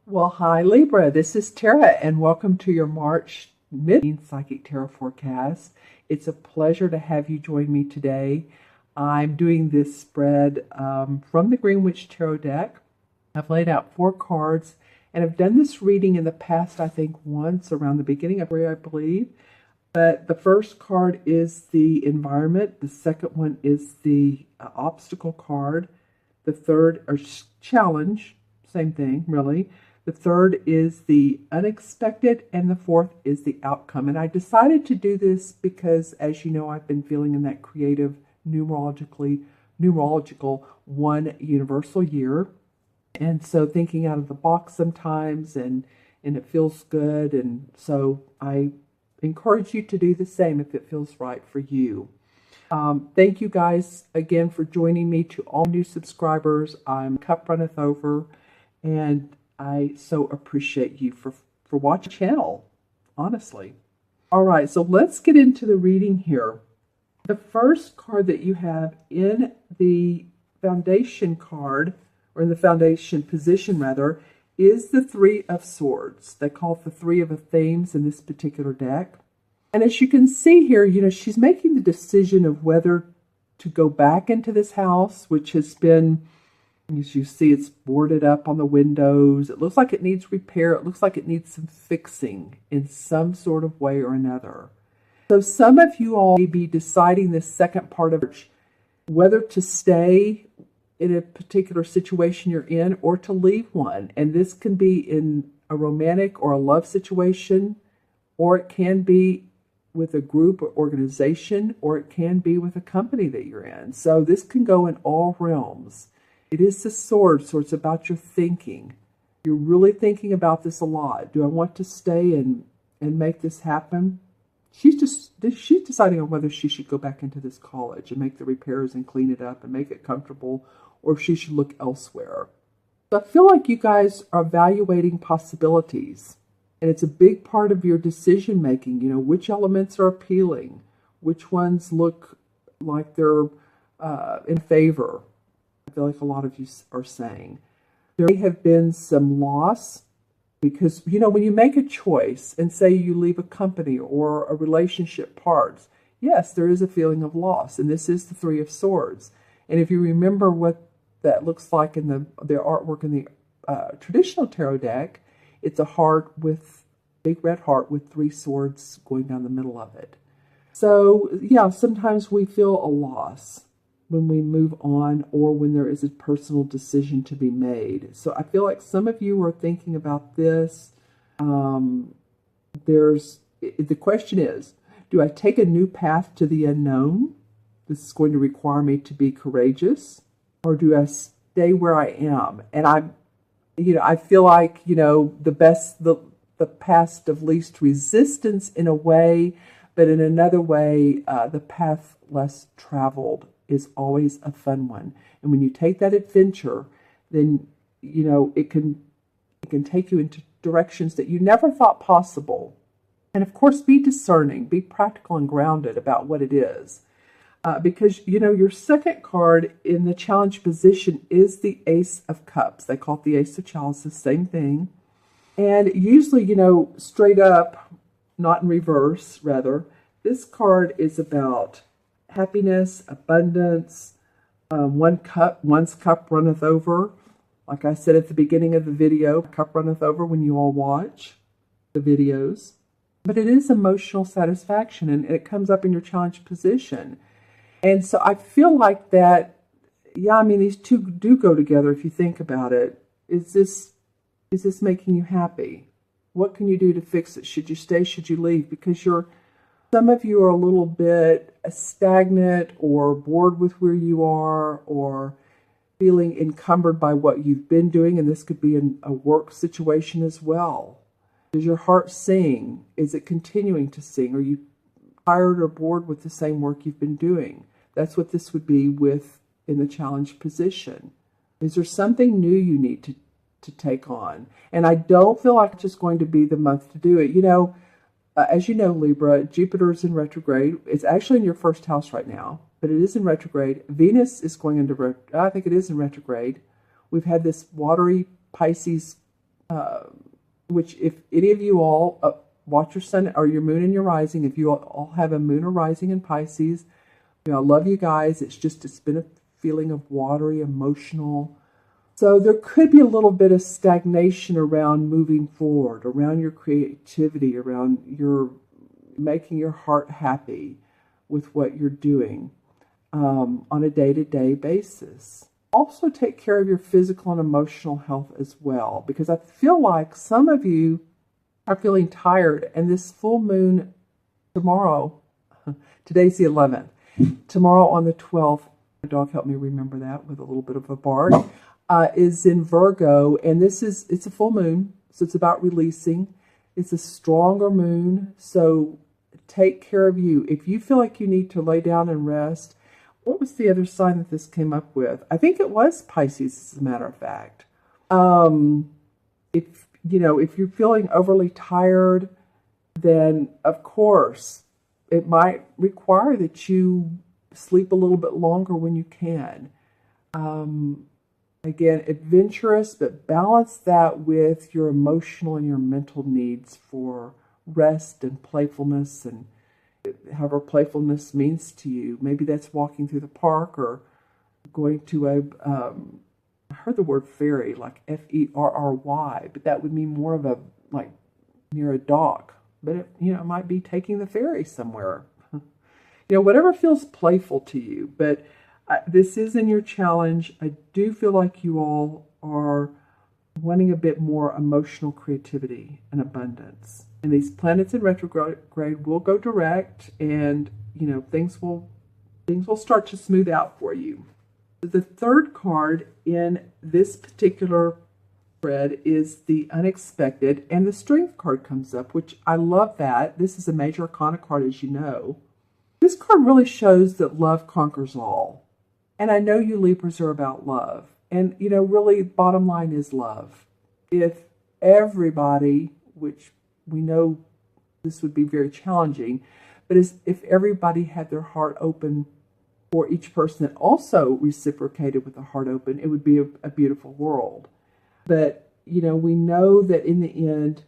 Well, hi Libra, this is Tara and welcome to your March Psychic Tarot forecast. It's a pleasure to have you join me today. I'm doing this spread from the Green Witch Tarot deck. I've laid out 4 cards and I've done this reading in the past, I think once around the beginning of February, I believe. But the first card is the environment. The second one is the obstacle card. The third, or challenge, same thing really. The third is the unexpected, and the fourth is the outcome. And I decided to do this because, as you know, I've been feeling in that creative, numerological one universal year. And so thinking out of the box sometimes, and it feels good. And so I encourage you to do the same if it feels right for you. Thank you guys again for joining me. To all new subscribers, I'm Cup Runneth Over, and I so appreciate you for watching the channel, honestly. All right, so let's get into the reading here. The first card that you have in the foundation card, or in the foundation position rather, is the Three of Swords. They call it the Three of Themes in this particular deck. And as you can see here, you know, she's making the decision of whether to go back into this house, which has been, as you see, it's boarded up on the windows. It looks like it needs repair. It looks like it needs some fixing in some sort of way or another. So some of you all may be deciding this second part of it, whether to stay in a particular situation you're in or to leave one. And this can be in a romantic or a love situation, or it can be with a group or organization, or it can be with a company that you're in. So this can go in all realms. It is the sword, so it's about your thinking. You're really thinking about this a lot. Do I want to stay and make this happen? She's deciding on whether she should go back into this college and make the repairs and clean it up and make it comfortable, or if she should look elsewhere. So I feel like you guys are evaluating possibilities. And it's a big part of your decision making. You know, which elements are appealing, which ones look like they're in favor. I feel like a lot of you are saying. There may have been some loss because, you know, when you make a choice and say you leave a company or a relationship parts, yes, there is a feeling of loss. And this is the Three of Swords. And if you remember what that looks like in the artwork in the traditional tarot deck, it's a heart with big red heart with 3 swords going down the middle of it. So yeah, sometimes we feel a loss when we move on or when there is a personal decision to be made. So I feel like some of you are thinking about this. The question is, do I take a new path to the unknown? This is going to require me to be courageous, or do I stay where I am? And I feel like, you know, the path of least resistance in a way, but in another way, the path less traveled is always a fun one. And when you take that adventure, then, you know, it can take you into directions that you never thought possible. And of course, be discerning, be practical and grounded about what it is. Because, you know, your second card in the challenge position is the Ace of Cups. They call it the Ace of Chalices, same thing. And usually, you know, straight up, not in reverse, rather, this card is about happiness, abundance. One's cup runneth over. Like I said at the beginning of the video, cup runneth over when you all watch the videos. But it is emotional satisfaction, and it comes up in your challenge position. And so I feel like that, yeah, I mean, these two do go together if you think about it. Is this making you happy? What can you do to fix it? Should you stay? Should you leave? Because some of you are a little bit stagnant or bored with where you are, or feeling encumbered by what you've been doing. And this could be in a work situation as well. Does your heart sing? Is it continuing to sing? Are you tired or bored with the same work you've been doing? That's what this would be with in the challenge position. Is there something new you need to take on? And I don't feel like it's just going to be the month to do it. You know, as you know, Libra, Jupiter is in retrograde. It's actually in your first house right now, but it is in retrograde. Venus is going into, I think it is in retrograde. We've had this watery Pisces which if any of you all watch your sun or your moon and your rising, if you all have a moon or rising in Pisces, I love you guys. It's been a feeling of watery, emotional. So there could be a little bit of stagnation around moving forward, around your creativity, around your making your heart happy with what you're doing on a day-to-day basis. Also take care of your physical and emotional health as well, because I feel like some of you are feeling tired, and this full moon tomorrow, today's the 11th, tomorrow on the 12th, my dog helped me remember that with a little bit of a bark, is in Virgo, and it's a full moon, so it's about releasing. It's a stronger moon, so take care of you. If you feel like you need to lay down and rest, what was the other sign that this came up with? I think it was Pisces, as a matter of fact. If you're feeling overly tired, then of course it might require that you sleep a little bit longer when you can. Again, adventurous, but balance that with your emotional and your mental needs for rest and playfulness, and however playfulness means to you. Maybe that's walking through the park or going to I heard the word ferry, like Ferry, but that would mean more of like near a dock. But it might be taking the ferry somewhere. Whatever feels playful to you. But this is in your challenge. I do feel like you all are wanting a bit more emotional creativity and abundance. And these planets in retrograde will go direct, and things will start to smooth out for you. The third card in this particular spread is the unexpected, and the strength card comes up, which I love that. This is a major arcana card, as you know. This card really shows that love conquers all. And I know you Libras are about love. And, really, bottom line is love. If everybody, which we know this would be very challenging, but if everybody had their heart open for each person that also reciprocated with a heart open, it would be a beautiful world. But, we know that in the end,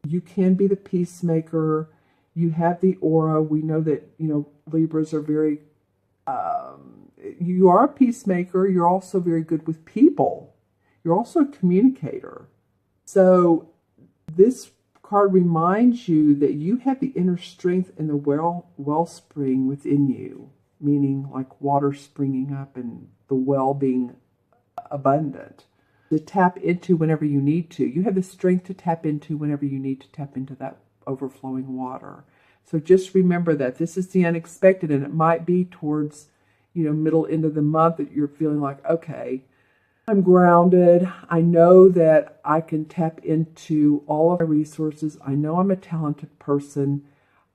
you can be the peacemaker. You have the aura. We know that, Libras are very, you are a peacemaker. You're also very good with people. You're also a communicator. So this card reminds you that you have the inner strength and the wellspring within you, meaning like water springing up and the well being abundant, to tap into whenever you need to. You have the strength to tap into whenever you need to tap into that overflowing water. So just remember that this is the unexpected, and it might be towards, middle end of the month that you're feeling like, okay, I'm grounded. I know that I can tap into all of my resources. I know I'm a talented person.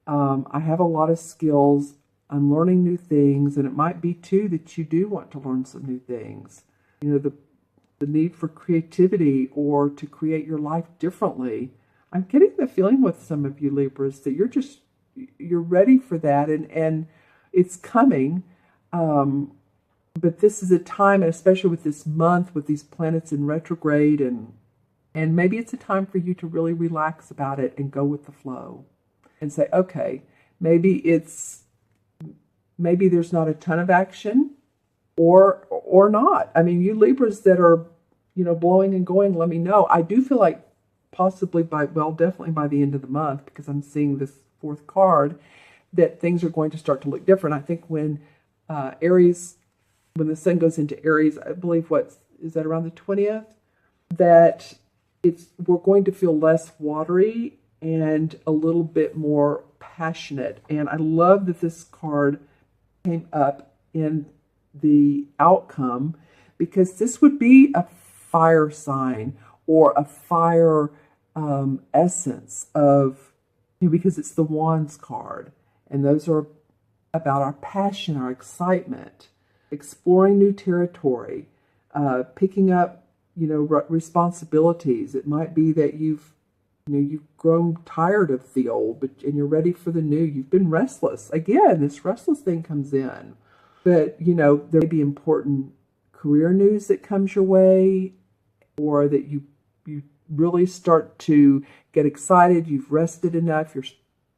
I have a lot of skills. I'm learning new things, and it might be too that you do want to learn some new things. The need for creativity or to create your life differently. I'm getting the feeling with some of you Libras that you're ready for that, and it's coming. But this is a time, and especially with this month, with these planets in retrograde, and maybe it's a time for you to really relax about it and go with the flow and say, okay, maybe there's not a ton of action or not. I mean, you Libras that are, blowing and going, let me know. I do feel like possibly definitely by the end of the month, because I'm seeing this fourth card, that things are going to start to look different. I think when when the sun goes into Aries, I believe is that around the 20th, that we're going to feel less watery and a little bit more passionate. And I love that this card came up in the outcome, because this would be a fire sign or a fire essence of, because it's the Wands card, and those are about our passion, our excitement, exploring new territory, picking up, responsibilities. It might be that you've grown tired of the old, and you're ready for the new. You've been restless. Again, this restless thing comes in. But, there may be important career news that comes your way. or that you really start to get excited. You've rested enough. You're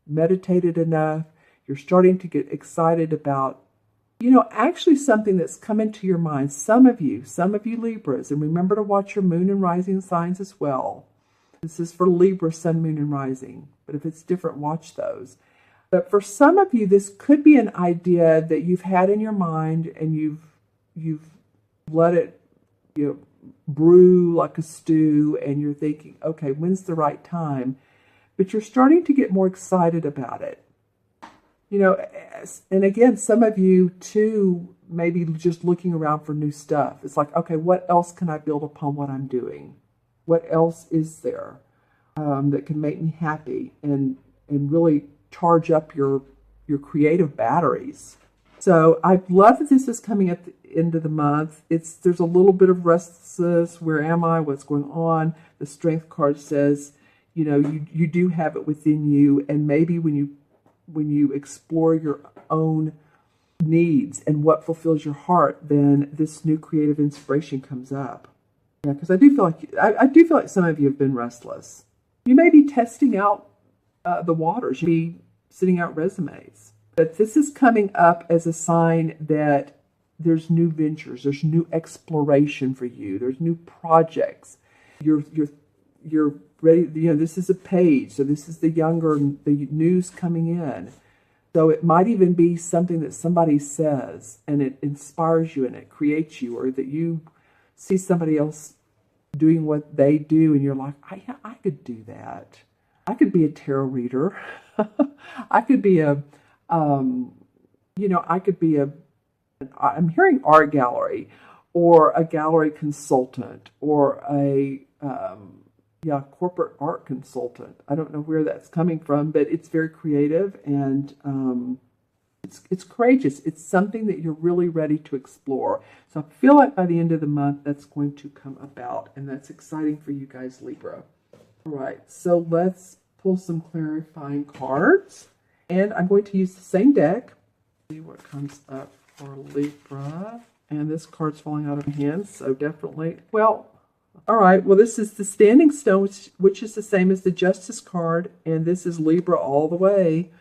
meditated enough. You're starting to get excited about, actually something that's come into your mind. Some of you Libras, and remember to watch your moon and rising signs as well. This is for Libra, sun, moon, and rising. But if it's different, watch those. But for some of you, this could be an idea that you've had in your mind, and you've let it brew like a stew, and you're thinking, okay, when's the right time? But you're starting to get more excited about it. And again, some of you too, maybe just looking around for new stuff. It's like, okay, what else can I build upon what I'm doing? What else is there that can make me happy and really charge up your creative batteries? So I love that this is coming at the end of the month. There's a little bit of restlessness. Where am I? What's going on? The Strength card says, you do have it within you, and maybe when you explore your own needs and what fulfills your heart, then this new creative inspiration comes up. Yeah, because I do feel like some of you have been restless. You may be testing out the waters. You may be sending out resumes. But this is coming up as a sign that there's new ventures, there's new exploration for you, there's new projects. You're ready. This is a page, so this is the news coming in. So it might even be something that somebody says, and it inspires you and it creates you, or that you see somebody else doing what they do, and you're like, I could do that. I could be a tarot reader. I could be I'm hearing art gallery, or a gallery consultant, or a corporate art consultant. I don't know where that's coming from, but it's very creative, and it's courageous. It's something that you're really ready to explore. So I feel like by the end of the month, that's going to come about, and that's exciting for you guys, Libra. All right, so let's pull some clarifying cards, and I'm going to use the same deck. See what comes up for Libra. And this card's falling out of my hands, so definitely. Well, all right. Well, this is the Standing Stone, which is the same as the Justice card, and this is Libra all the way.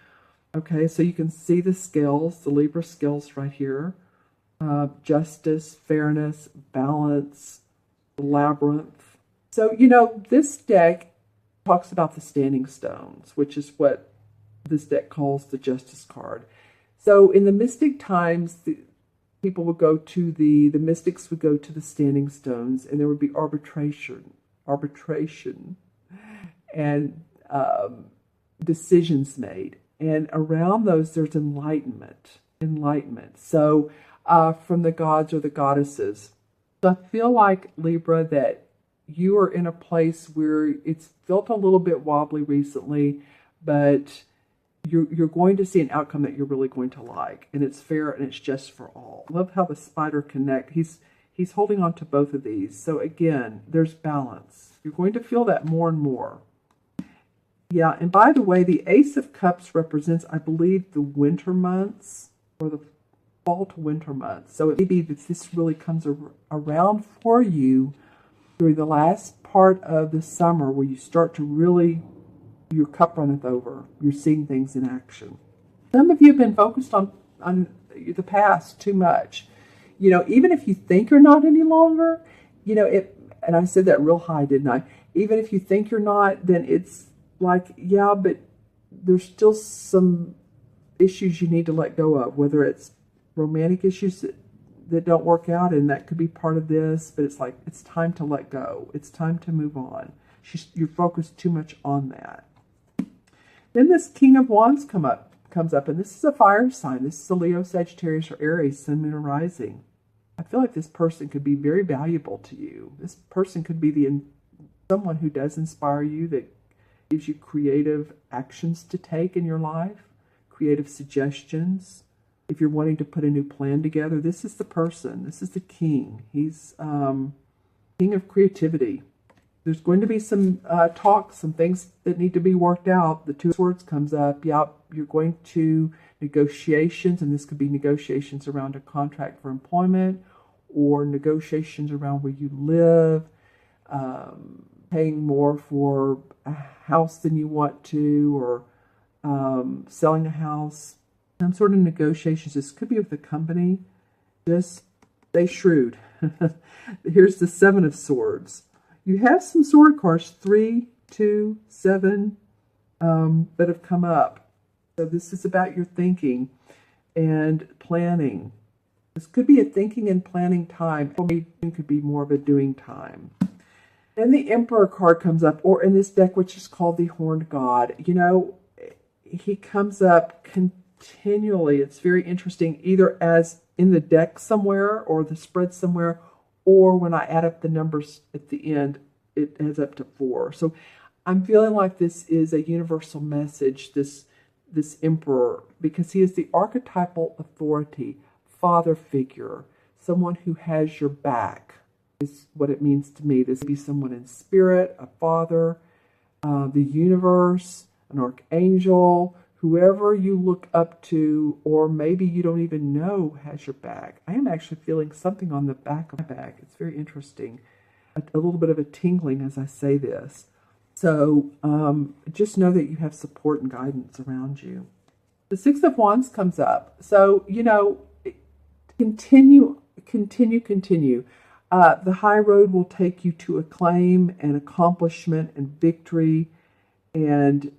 Okay, so you can see the scales, the Libra scales right here. Justice, fairness, balance, labyrinth. So, this deck talks about the Standing Stones, which is what this deck calls the Justice card. So in the mystic times, people would go to the mystics would go to the Standing Stones, and there would be arbitration, and decisions made. And around those, there's enlightenment. So from the gods or the goddesses. So I feel like, Libra, that you are in a place where it's felt a little bit wobbly recently, but you're going to see an outcome that you're really going to like, and it's fair and it's just for all. Love how the spider connect. He's holding on to both of these. So again, there's balance. You're going to feel that more and more. Yeah, and by the way, the Ace of Cups represents, I believe, the winter months, or the fall to winter months. So it may be that this really comes around for you during the last part of the summer, where you start to really, your cup runneth over. You're seeing things in action. Some of you have been focused on the past too much. Even if you think you're not any longer, and I said that real high, didn't I? Even if you think you're not, then it's like, yeah, but there's still some issues you need to let go of, whether it's romantic issues that don't work out, and that could be part of this, but it's like, it's time to let go. It's time to move on. You're focused too much on that. Then this King of Wands comes up, and this is a fire sign. This is a Leo, Sagittarius, or Aries, Sun, Moon, or Rising. I feel like this person could be very valuable to you. This person could be someone who does inspire you, that gives you creative actions to take in your life, creative suggestions. If you're wanting to put a new plan together, this is the person. This is the king. He's king of creativity. There's going to be some talk, some things that need to be worked out. The Two of Swords comes up. Yeah, you're going to negotiations, and this could be negotiations around a contract for employment, or negotiations around where you live. paying more for a house than you want to, or selling a house, some sort of negotiations. This could be with a company. Just stay shrewd. Here's the Seven of Swords. You have some sword cards, 3, 2, 7, that have come up. So this is about your thinking and planning. This could be a thinking and planning time. It could be more of a doing time. And the Emperor card comes up, or in this deck, which is called the Horned God. You know, he comes up continually. It's very interesting, either as in the deck somewhere or the spread somewhere, or when I add up the numbers at the end, it adds up to 4. So I'm feeling like this is a universal message, this Emperor, because he is the archetypal authority, father figure, someone who has your back, is what it means to me. This could be someone in spirit, a father, the universe, an archangel, whoever you look up to, or maybe you don't even know has your back. I am actually feeling something on the back of my back. It's very interesting. A little bit of a tingling as I say this. So just know that you have support and guidance around you. The Six of Wands comes up. So, you know, continue. The high road will take you to acclaim and accomplishment and victory and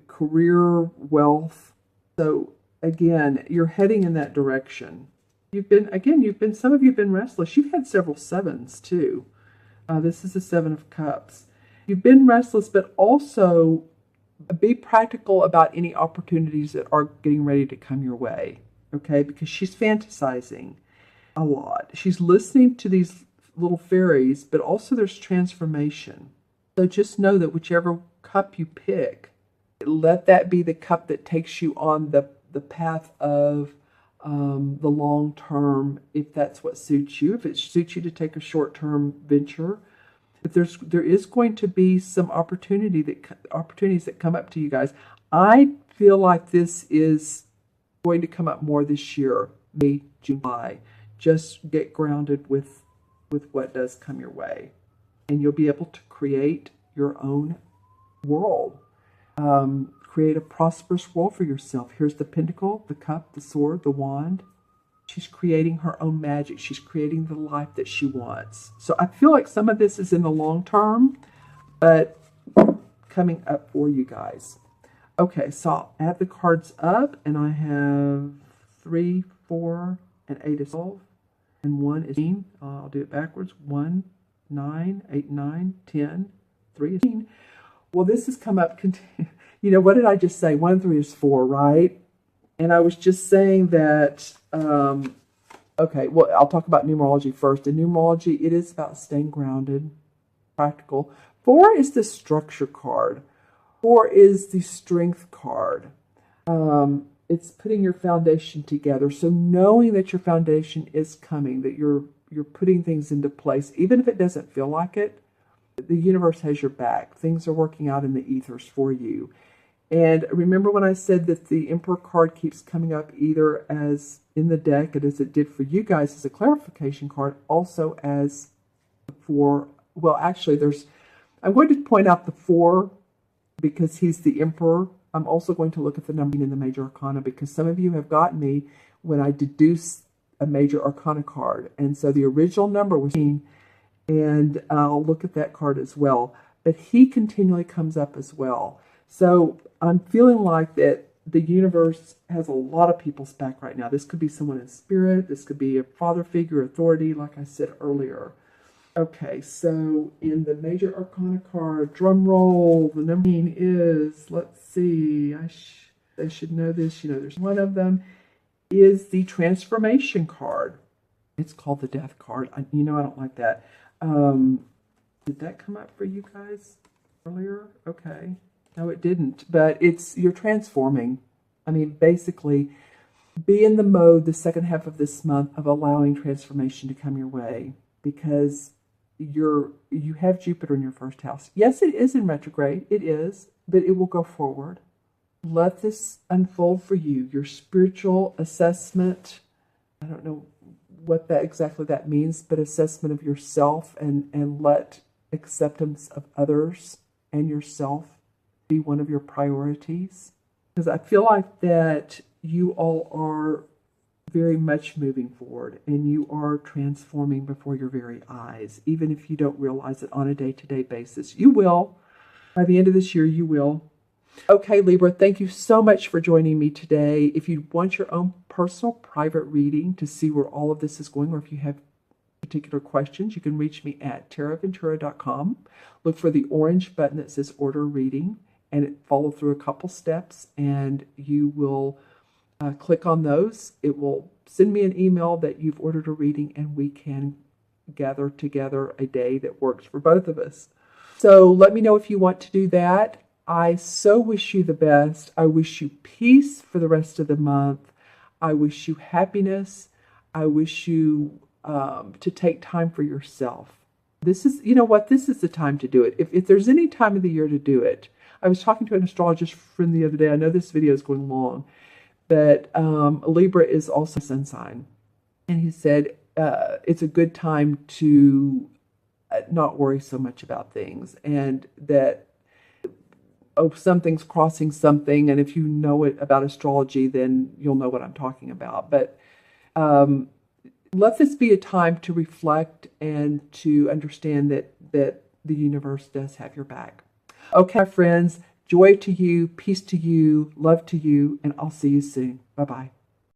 career wealth. So again, you're heading in that direction. Some of you have been restless. You've had several sevens too. This is the Seven of Cups. You've been restless, but also be practical about any opportunities that are getting ready to come your way. Okay, because she's fantasizing a lot. She's listening to these little fairies, but also there's transformation. So just know that whichever cup you pick, let that be the cup that takes you on the path of the long term, if that's what suits you. If it suits you to take a short term venture, but there is going to be some opportunities that come up to you guys. I feel like this is going to come up more this year, May, July. Just get grounded with what does come your way, and you'll be able to create your own world. Create a prosperous world for yourself. Here's the Pentacle, the Cup, the Sword, the Wand. She's creating her own magic. She's creating the life that she wants. So I feel like some of this is in the long term, but coming up for you guys. Okay, so I'll add the cards up, and I have 3, 4, and 8 is 12, and 1 is 10. I'll do it backwards. 1, 9, 8, 9, 10, 3 is 10. Well, this has come up. You know, what did I just say? 1 and 3 is 4, right? And I was just saying that, okay, well, I'll talk about numerology first. In numerology, it is about staying grounded, practical. 4 is the structure card. 4 is the strength card. It's putting your foundation together. So knowing that your foundation is coming, that you're putting things into place, even if it doesn't feel like it, the universe has your back. Things are working out in the ethers for you. And remember when I said that the Emperor card keeps coming up either as in the deck, and as it did for you guys as a clarification card, also as for, well, actually I'm going to point out the 4 because he's the Emperor. I'm also going to look at the number in the Major Arcana, because some of you have gotten me when I deduce a Major Arcana card. And so the original number was 15, and I'll look at that card as well. But he continually comes up as well. So I'm feeling like that the universe has a lot of people's back right now. This could be someone in spirit. This could be a father figure, authority, like I said earlier. Okay, so in the Major Arcana card, drum roll, the number is, let's see, I should know this. You know, there's one of them is the Transformation card. It's called the Death card. I don't like that. Did that come up for you guys earlier? Okay. No, it didn't, but you're transforming. I mean, basically, be in the mode the second half of this month of allowing transformation to come your way, because you have Jupiter in your first house. Yes, it is in retrograde. It is, but it will go forward. Let this unfold for you. Your spiritual assessment, I don't know what that exactly that means, but assessment of yourself, and let acceptance of others and yourself be one of your priorities. Because I feel like that you all are very much moving forward, and you are transforming before your very eyes, even if you don't realize it on a day-to-day basis. You will. By the end of this year, you will. Okay, Libra, thank you so much for joining me today. If you want your own personal private reading to see where all of this is going, or if you have particular questions, you can reach me at taraventura.com. Look for the orange button that says order reading, and follow through a couple steps, and you will click on those. It will send me an email that you've ordered a reading, and we can gather together a day that works for both of us. So let me know if you want to do that. I so wish you the best. I wish you peace for the rest of the month. I wish you happiness. I wish you to take time for yourself. This is, you know what, this is the time to do it. If there's any time of the year to do it. I was talking to an astrologist friend the other day. I know this video is going long, but Libra is also a sun sign. And he said it's a good time to not worry so much about things, and that something's crossing something, and if you know it about astrology, then you'll know what I'm talking about. But let this be a time to reflect and to understand that the universe does have your back. Okay, my friends, joy to you, peace to you, love to you, and I'll see you soon. Bye-bye.